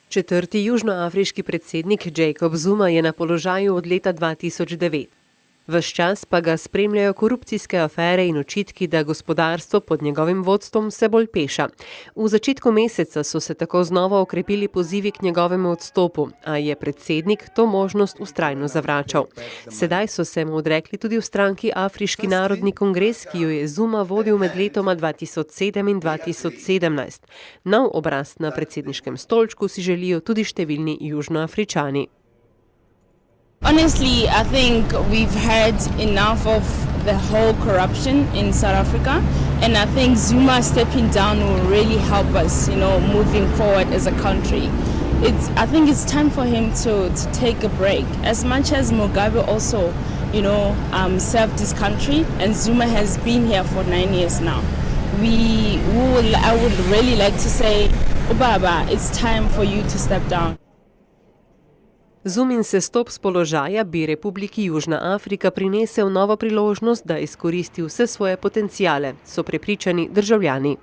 Četrti južnoafriški predsednik Jacob Zuma je na položaju od leta 2009. Ves čas pa ga spremljajo korupcijske afere in očitki, da gospodarstvo pod njegovim vodstvom vse bolj peša. V začetku meseca so se tako znova okrepili pozivi k njegovemu odstopu, a je predsednik to možnost vztrajno zavračal. Sedaj so se mu odrekli tudi v stranki Afriški narodni kongres, ki jo je Zuma vodil med letoma 2007 in 2017. Nov obraz na predsedniškem stolčku si želijo tudi številni Južnoafričani. Honestly, I think we've had enough of the whole corruption in South Africa, and I think Zuma stepping down will really help us, moving forward as a country. I think it's time for him to take a break. As much as Mugabe also, served this country, and Zuma has been here for 9 years now. I would really like to say, Obaba, it's time for you to step down. Zumin sestop s položaja bi Republiki Južna Afrika prinesel novo priložnost, da izkoristi vse svoje potencijale, so prepričani državljani.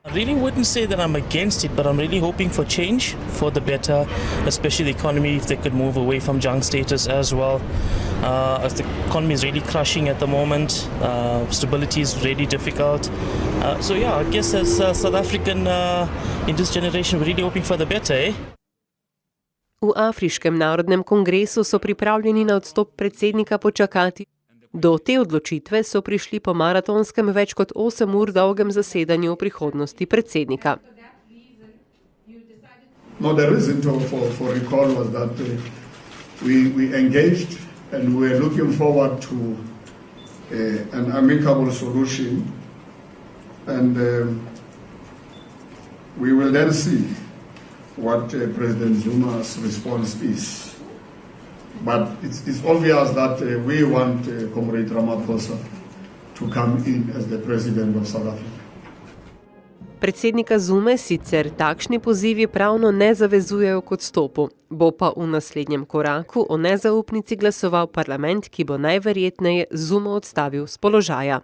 I really wouldn't say that I'm against it, but I'm really hoping for change for the better, especially the economy, if they could move away from junk status as well. As the economy is really crushing at the moment, stability is really difficult. I guess as South African in this generation, we're really hoping for the better, eh? V Afriškem narodnem kongresu so pripravljeni na odstop predsednika počakati. Do te odločitve so prišli po maratonskem več kot 8 ur dolgem zasedanju o prihodnosti predsednika. No, the reason for recall was that we engaged and we were looking forward to an amicable solution, and we will then see what President Zuma's response is. But it's obvious that we want Comrade Ramaphosa to come in as the President of South Africa. Predsednika Zume sicer takšni pozivi pravno ne zavezujejo k odstopu. Bo pa v naslednjem koraku o nezaupnici glasoval parlament, ki bo najverjetneje Zumo odstavil s položaja.